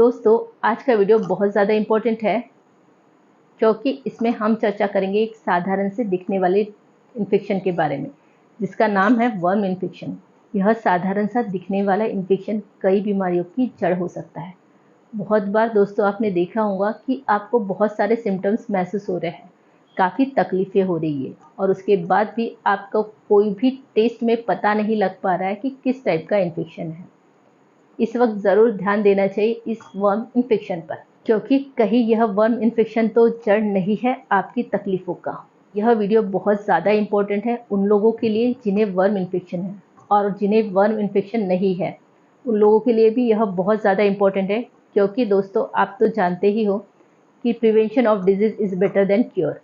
दोस्तों, आज का वीडियो बहुत ज़्यादा इम्पोर्टेंट है क्योंकि इसमें हम चर्चा करेंगे एक साधारण से दिखने वाले इन्फेक्शन के बारे में, जिसका नाम है वर्म इन्फेक्शन। यह साधारण सा दिखने वाला इन्फेक्शन कई बीमारियों की जड़ हो सकता है। बहुत बार दोस्तों आपने देखा होगा कि आपको बहुत सारे सिम्टम्स महसूस हो रहे हैं, काफ़ी तकलीफ़ें हो रही है और उसके बाद भी आपको कोई भी टेस्ट में पता नहीं लग पा रहा है कि किस टाइप का इन्फेक्शन है। इस वक्त ज़रूर ध्यान देना चाहिए इस वर्म इन्फेक्शन पर, क्योंकि कहीं यह वर्म इन्फेक्शन तो जड़ नहीं है आपकी तकलीफ़ों का। यह वीडियो बहुत ज़्यादा इम्पोर्टेंट है उन लोगों के लिए जिन्हें वर्म इन्फेक्शन है, और जिन्हें वर्म इन्फेक्शन नहीं है उन लोगों के लिए भी यह बहुत ज़्यादा इम्पोर्टेंट है, क्योंकि दोस्तों आप तो जानते ही हो कि prevention of disease is better than cure.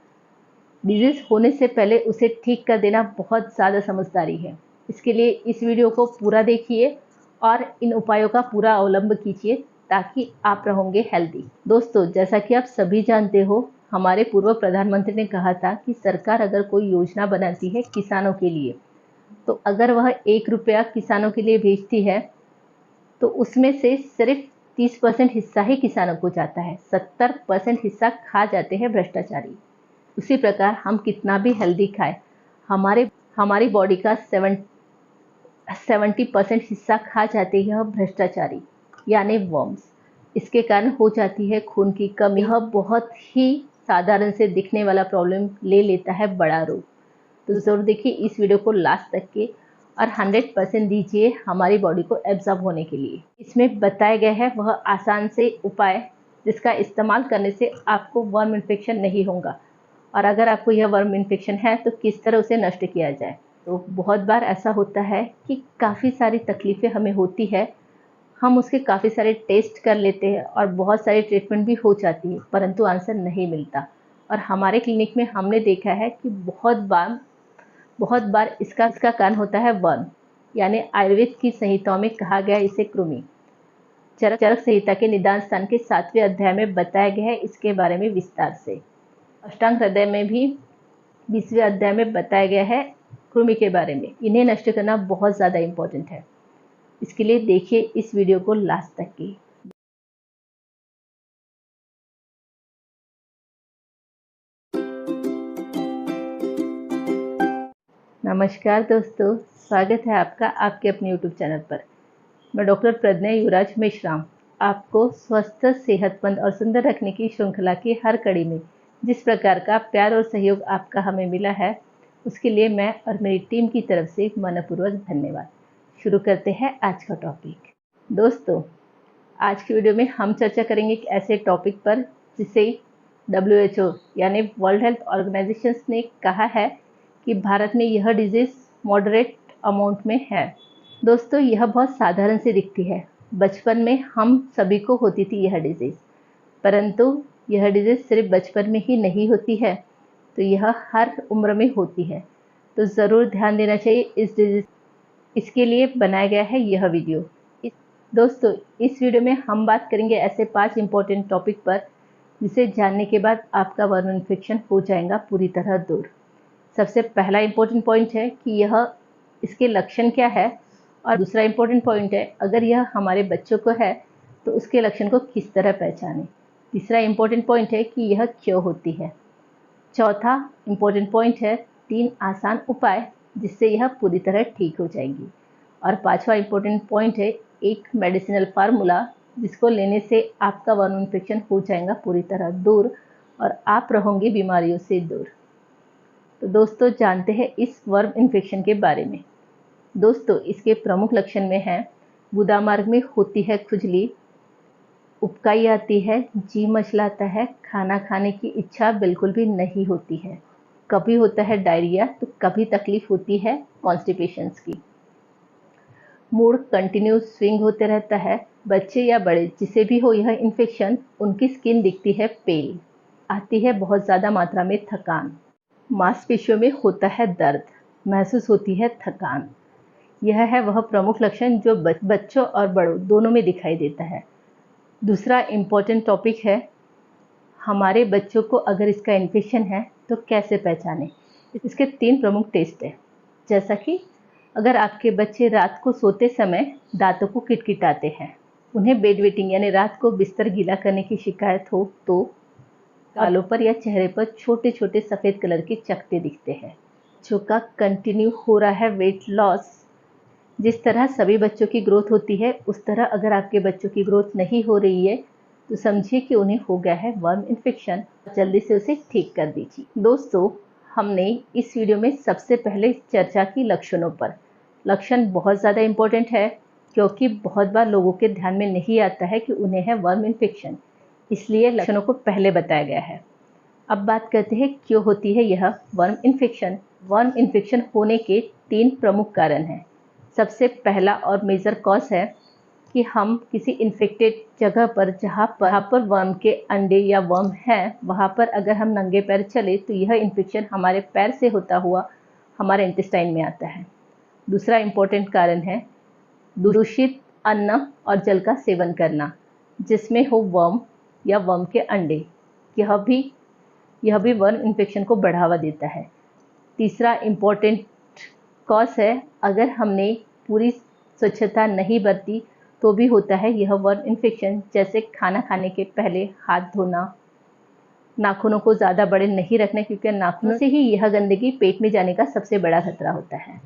Disease होने से पहले उसे ठीक कर देना बहुत ज़्यादा समझदारी है। इसके लिए इस वीडियो को पूरा देखिए और इन उपायों का पूरा अवलंब कीजिए ताकि आप रहोगे हेल्दी। दोस्तों, जैसा कि आप सभी जानते हो, हमारे पूर्व प्रधानमंत्री ने कहा था कि सरकार अगर कोई योजना बनाती है किसानों के लिए, तो अगर वह 1 रुपया किसानों के लिए भेजती है तो उसमें से सिर्फ 30% हिस्सा ही किसानों को जाता है, 70% हिस्सा खा जाते हैं भ्रष्टाचारी। उसी प्रकार हम कितना भी हेल्दी खाएं, हमारी बॉडी का 70% हिस्सा खा जाते हैं भ्रष्टाचारी यानी वर्म्स। इसके कारण हो जाती है खून की कमी। यह बहुत ही साधारण से दिखने वाला प्रॉब्लम ले लेता है बड़ा रूप। तो ज़रूर देखिए इस वीडियो को लास्ट तक के और 100% दीजिए हमारी बॉडी को एब्जॉर्ब होने के लिए। इसमें बताया गया है वह आसान से उपाय जिसका इस्तेमाल करने से आपको वर्म इन्फेक्शन नहीं होगा, और अगर आपको यह वर्म इन्फेक्शन है तो किस तरह उसे नष्ट किया जाए। तो बहुत बार ऐसा होता है कि काफ़ी सारी तकलीफ़ें हमें होती है, हम उसके काफ़ी सारे टेस्ट कर लेते हैं और बहुत सारी ट्रीटमेंट भी हो जाती है, परंतु आंसर नहीं मिलता। और हमारे क्लिनिक में हमने देखा है कि बहुत बार इसका कारण होता है वर्म, यानी आयुर्वेद की संहिताओं में कहा गया इसे कृमि। चरक संहिता के निदान स्थान के 7वें अध्याय में बताया गया है इसके बारे में विस्तार से। अष्टांग हृदय में भी 20वें अध्याय में बताया गया है कृमि के बारे में। इन्हें नष्ट करना बहुत ज़्यादा इम्पोर्टेंट है। इसके लिए देखिए इस वीडियो को लास्ट तक की। नमस्कार दोस्तों, स्वागत है आपका आपके अपने यूट्यूब चैनल पर। मैं डॉक्टर प्रज्ञा युवराज मेश्राम आपको स्वस्थ, सेहतमंद और सुंदर रखने की श्रृंखला की हर कड़ी में जिस प्रकार का प्यार और सहयोग आपका हमें मिला है, उसके लिए मैं और मेरी टीम की तरफ से मनपूर्वक धन्यवाद। शुरू करते हैं आज का टॉपिक। दोस्तों, आज की वीडियो में हम चर्चा करेंगे एक ऐसे टॉपिक पर जिसे WHO यानी वर्ल्ड हेल्थ ऑर्गेनाइजेशन ने कहा है कि भारत में यह डिजीज़ मॉडरेट अमाउंट में है। दोस्तों, यह बहुत साधारण सी दिखती है। बचपन में हम सभी को होती थी यह डिजीज़, परंतु यह डिजीज़ सिर्फ बचपन में ही नहीं होती है, तो यह हर उम्र में होती है। तो ज़रूर ध्यान देना चाहिए इस डिजीज़। इसके लिए बनाया गया है यह वीडियो। दोस्तों, इस वीडियो में हम बात करेंगे ऐसे 5 इम्पोर्टेंट टॉपिक पर जिसे जानने के बाद आपका वर्म इन्फेक्शन हो जाएगा पूरी तरह दूर। सबसे पहला इम्पोर्टेंट पॉइंट है कि इसके लक्षण क्या है, और दूसरा इम्पोर्टेंट पॉइंट है अगर यह हमारे बच्चों को है तो उसके लक्षण को किस तरह पहचानें। तीसरा इम्पोर्टेंट पॉइंट है कि यह क्यों होती है। चौथा इम्पोर्टेंट पॉइंट है 3 आसान उपाय जिससे यह पूरी तरह ठीक हो जाएगी। और पांचवा इम्पोर्टेंट पॉइंट है एक मेडिसिनल फार्मूला जिसको लेने से आपका वर्म इन्फेक्शन हो जाएगा पूरी तरह दूर और आप रहोगे बीमारियों से दूर। तो दोस्तों, जानते हैं इस वर्म इन्फेक्शन के बारे में। दोस्तों, इसके प्रमुख लक्षण में हैं गुदा मार्ग में होती है खुजली, उबकाई आती है, जी मचलाता है, खाना खाने की इच्छा बिल्कुल भी नहीं होती है, कभी होता है डायरिया तो कभी तकलीफ होती है कॉन्स्टिपेशंस की, मूड कंटिन्यू स्विंग होते रहता है। बच्चे या बड़े जिसे भी हो यह इन्फेक्शन, उनकी स्किन दिखती है पेल, आती है बहुत ज़्यादा मात्रा में थकान, मांसपेशियों में होता है दर्द, महसूस होती है थकान। यह है वह प्रमुख लक्षण जो बच्चों और बड़ों दोनों में दिखाई देता है। दूसरा इम्पोर्टेंट टॉपिक है हमारे बच्चों को अगर इसका इन्फेक्शन है तो कैसे पहचानें। इसके 3 प्रमुख टेस्ट हैं, जैसा कि अगर आपके बच्चे रात को सोते समय दांतों को किटकिटाते हैं, उन्हें बेड वेटिंग यानी रात को बिस्तर गीला करने की शिकायत हो तो गालों पर या चेहरे पर छोटे छोटे सफ़ेद कलर के चकत्ते दिखते हैं। बच्चों का कंटिन्यू हो रहा है वेट लॉस। जिस तरह सभी बच्चों की ग्रोथ होती है उस तरह अगर आपके बच्चों की ग्रोथ नहीं हो रही है तो समझिए कि उन्हें हो गया है वर्म इन्फेक्शन। जल्दी से उसे ठीक कर दीजिए। दोस्तों, हमने इस वीडियो में सबसे पहले चर्चा की लक्षणों पर। लक्षण बहुत ज़्यादा इम्पोर्टेंट है क्योंकि बहुत बार लोगों के ध्यान में नहीं आता है कि उन्हें है वर्म इन्फेक्शन, इसलिए लक्षणों को पहले बताया गया है। अब बात करते हैं क्यों होती है यह वर्म इन्फेक्शन। वर्म इन्फेक्शन होने के 3 प्रमुख कारण हैं। सबसे पहला और मेजर कॉज है कि हम किसी इन्फेक्टेड जगह पर जहाँ पर वर्म के अंडे या वर्म हैं वहाँ पर अगर हम नंगे पैर चले तो यह इन्फेक्शन हमारे पैर से होता हुआ हमारे इंटेस्टाइन में आता है। दूसरा इम्पोर्टेंट कारण है दूषित अन्न और जल का सेवन करना जिसमें हो वर्म या वर्म के अंडे। यह भी वर्म इन्फेक्शन को बढ़ावा देता है। तीसरा इम्पोर्टेंट कॉज है अगर हमने पूरी स्वच्छता नहीं बरती तो भी होता है यह वर्म इन्फेक्शन, जैसे खाना खाने के पहले हाथ धोना, नाखूनों को ज़्यादा बड़े नहीं रखना क्योंकि नाखूनों से ही यह गंदगी पेट में जाने का सबसे बड़ा खतरा होता है।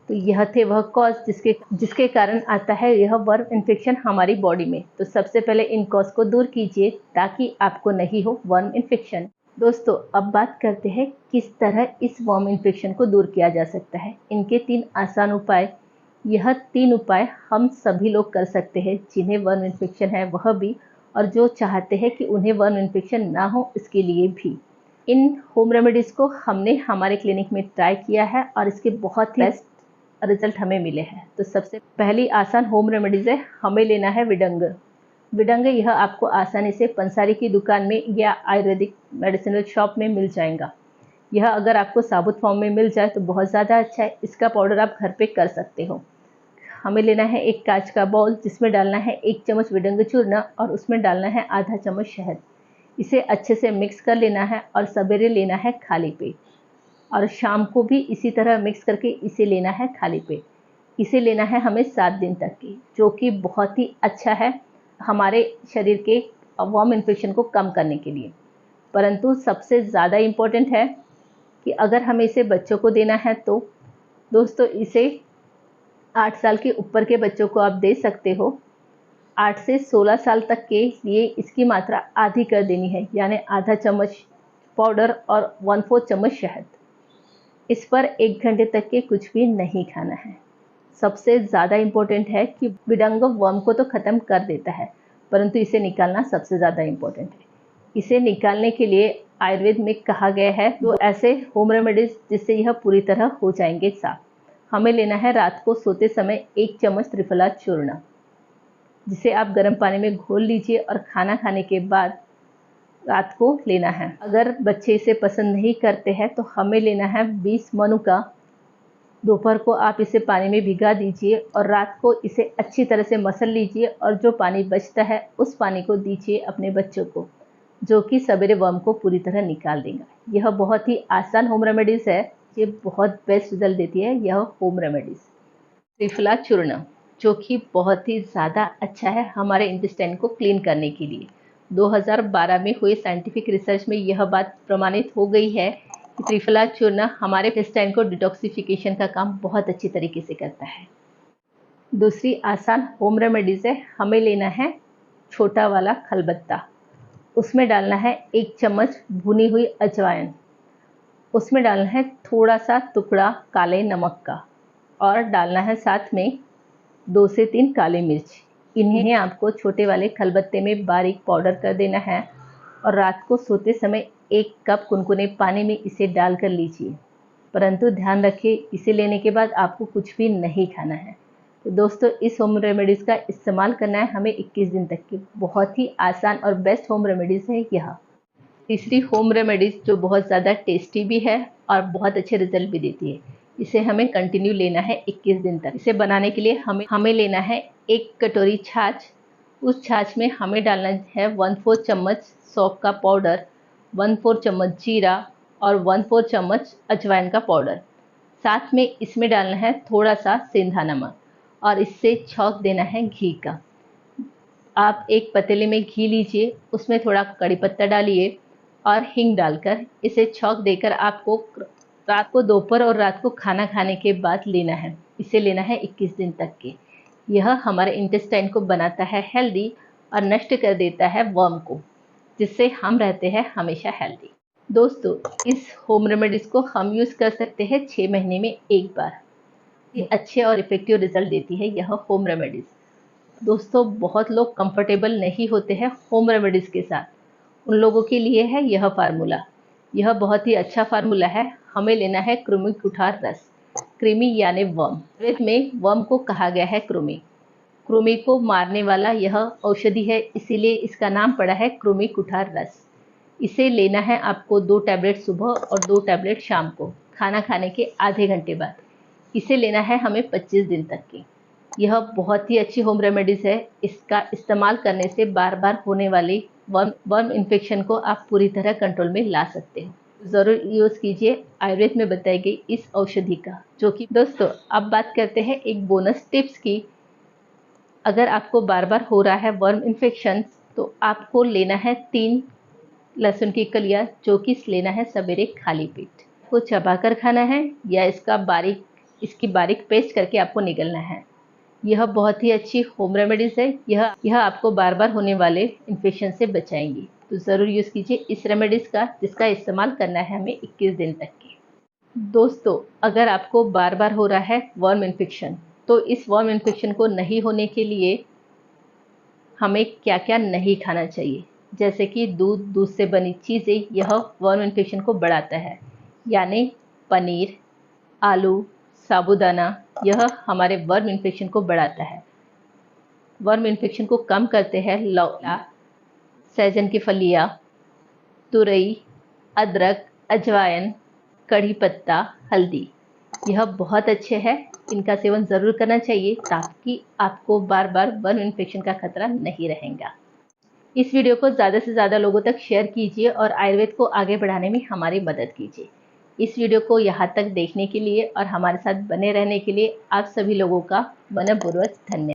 तो यह थे वह कॉज जिसके कारण आता है यह वर्म इन्फेक्शन हमारी बॉडी में। तो सबसे पहले इन कॉज को दूर कीजिए ताकि आपको नहीं हो वर्म इन्फेक्शन। दोस्तों, अब बात करते हैं किस तरह इस वर्म इन्फेक्शन को दूर किया जा सकता है। इनके 3 आसान उपाय। यह 3 उपाय हम सभी लोग कर सकते हैं जिन्हें वर्म इन्फेक्शन है वह भी, और जो चाहते हैं कि उन्हें वर्म इन्फेक्शन ना हो इसके लिए भी। इन होम रेमेडीज़ को हमने हमारे क्लिनिक में ट्राई किया है और इसके बहुत ही बेस्ट रिजल्ट हमें मिले हैं। तो सबसे पहली आसान होम रेमेडीज़ है, हमें लेना है विडंग। विडंग यह आपको आसानी से पंसारी की दुकान में या आयुर्वेदिक मेडिसिनल शॉप में मिल जाएगा। यह अगर आपको साबुत फॉर्म में मिल जाए तो बहुत ज़्यादा अच्छा है। इसका पाउडर आप घर पे कर सकते हो। हमें लेना है एक कांच का बाउल जिसमें डालना है 1 चम्मच विडंग चूर्ण और उसमें डालना है आधा चम्मच शहद। इसे अच्छे से मिक्स कर लेना है और सवेरे लेना है खाली पेट, और शाम को भी इसी तरह मिक्स करके इसे लेना है खाली पेट। इसे लेना है हमें 7 दिन तक की, जो कि बहुत ही अच्छा है हमारे शरीर के वर्म इन्फेक्शन को कम करने के लिए। परंतु सबसे ज़्यादा इम्पोर्टेंट है कि अगर हमें इसे बच्चों को देना है तो दोस्तों इसे 8 साल के ऊपर के बच्चों को आप दे सकते हो। 8 से 16 साल तक के लिए इसकी मात्रा आधी कर देनी है, यानी आधा चम्मच पाउडर और 1/4 चम्मच शहद। इस पर 1 घंटे तक के कुछ भी नहीं खाना है। सबसे ज़्यादा इम्पोर्टेंट है कि विडंग वर्म को तो ख़त्म कर देता है परंतु इसे निकालना सबसे ज़्यादा इम्पोर्टेंट है। इसे निकालने के लिए आयुर्वेद में कहा गया है तो ऐसे होम रेमेडीज़ जिससे यह पूरी तरह हो जाएंगे साफ। हमें लेना है रात को सोते समय 1 चम्मच त्रिफला चूर्ण, जिसे आप गर्म पानी में घोल लीजिए और खाना खाने के बाद रात को लेना है। अगर बच्चे इसे पसंद नहीं करते हैं तो हमें लेना है 20 मनुका। दोपहर को आप इसे पानी में भिगा दीजिए और रात को इसे अच्छी तरह से मसल लीजिए और जो पानी बचता है उस पानी को दीजिए अपने बच्चों को, जो कि सवेरे वर्म को पूरी तरह निकाल देगा। यह बहुत ही आसान होम रेमेडीज़ है, ये बहुत बेस्ट रिजल्ट देती है यह होम रेमेडीज़। त्रिफला चूर्ण जो कि बहुत ही ज़्यादा अच्छा है हमारे इंटेस्टाइन को क्लीन करने के लिए। 2012 में हुए साइंटिफिक रिसर्च में यह बात प्रमाणित हो गई है कि त्रिफला चूर्ण हमारे इंटेस्टाइन को डिटॉक्सिफिकेशन का काम बहुत अच्छी तरीके से करता है। दूसरी आसान होम रेमेडीज़ है, हमें लेना है छोटा वाला खलबत्ता। उसमें डालना है 1 चम्मच भुनी हुई अजवाइन। उसमें डालना है थोड़ा सा टुकड़ा काले नमक का और डालना है साथ में 2 से 3 काली मिर्च। इन्हें आपको छोटे वाले खलबत्ते में बारीक पाउडर कर देना है और रात को सोते समय 1 कप कुनकुने पानी में इसे डाल कर लीजिए। परंतु ध्यान रखिए इसे लेने के बाद आपको कुछ भी नहीं खाना है। तो दोस्तों, इस होम रेमेडीज़ का इस्तेमाल करना है हमें 21 दिन तक की। बहुत ही आसान और बेस्ट होम रेमेडीज़ है यह। तीसरी होम रेमेडीज़ जो बहुत ज़्यादा टेस्टी भी है और बहुत अच्छे रिजल्ट भी देती है, इसे हमें कंटिन्यू लेना है 21 दिन तक। इसे बनाने के लिए हमें लेना है 1 कटोरी छाछ। उस छाछ में हमें डालना है 1/4 चम्मच सौंफ का पाउडर, 1/4 चम्मच जीरा और 1/4 चम्मच अजवाइन का पाउडर। साथ में इसमें डालना है थोड़ा सा सेंधा नमक और इससे छौंक देना है घी का। आप एक पतीले में घी लीजिए, उसमें थोड़ा कड़ी पत्ता डालिए और हींग डालकर इसे छौंक देकर आपको रात को, दोपहर और रात को खाना खाने के बाद लेना है। इसे लेना है 21 दिन तक के। यह हमारे इंटेस्टाइन को बनाता है हेल्दी और नष्ट कर देता है वर्म को, जिससे हम रहते हैं हमेशा हेल्दी। दोस्तों, इस होम रेमेडीज़ को हम यूज़ कर सकते हैं 6 महीने में एक बार। ये अच्छे और इफ़ेक्टिव रिज़ल्ट देती है यह होम रेमेडीज़। दोस्तों, बहुत लोग कंफर्टेबल नहीं होते हैं होम रेमेडीज़ के साथ, उन लोगों के लिए है यह फार्मूला। यह बहुत ही अच्छा फार्मूला है। हमें लेना है कृमि कुठार रस। कृमि यानी वर्म। आयुर्वेद में वर्म को कहा गया है कृमि। कृमि को मारने वाला यह औषधि है, इसीलिए इसका नाम पड़ा है कृमि कुठार रस। इसे लेना है आपको 2 टैबलेट सुबह और 2 टैबलेट शाम को, खाना खाने के आधे घंटे बाद। इसे लेना है हमें 25 दिन तक की। यह बहुत ही अच्छी होम रेमेडीज़ है। इसका इस्तेमाल करने से बार बार होने वाली वर्म इन्फेक्शन को आप पूरी तरह कंट्रोल में ला सकते हो। ज़रूर यूज़ कीजिए आयुर्वेद में बताई गई इस औषधि का। जो कि दोस्तों, अब बात करते हैं एक बोनस टिप्स की। अगर आपको बार बार हो रहा है वर्म इन्फेक्शन, तो आपको लेना है 3 लहसुन की कलियां, जो कि लेना है सवेरे खाली पेट। को चबाकर खाना है या इसकी बारीक पेस्ट करके आपको निगलना है। यह बहुत ही अच्छी होम रेमेडीज़ है। यह आपको बार बार होने वाले इन्फेक्शन से बचाएंगी। तो ज़रूर यूज़ कीजिए इस रेमेडीज़ का, जिसका इस्तेमाल करना है हमें 21 दिन तक की। दोस्तों, अगर आपको बार बार हो रहा है वर्म इन्फेक्शन, तो इस वर्म इन्फेक्शन को नहीं होने के लिए हमें क्या क्या नहीं खाना चाहिए, जैसे कि दूध से बनी चीज़ें, यह वर्म इन्फेक्शन को बढ़ाता है। यानी पनीर, आलू, साबूदाना, यह हमारे वर्म इन्फेक्शन को बढ़ाता है। वर्म इन्फेक्शन को कम करते हैं लौला, सहजन की फलियाँ, तुरई, अदरक, अजवाइन, कड़ी पत्ता, हल्दी। यह बहुत अच्छे हैं। इनका सेवन ज़रूर करना चाहिए, ताकि आपको बार बार वर्म इन्फेक्शन का खतरा नहीं रहेगा। इस वीडियो को ज़्यादा से ज़्यादा लोगों तक शेयर कीजिए और आयुर्वेद को आगे बढ़ाने में हमारी मदद कीजिए। इस वीडियो को यहाँ तक देखने के लिए और हमारे साथ बने रहने के लिए आप सभी लोगों का मनपूर्वक धन्यवाद।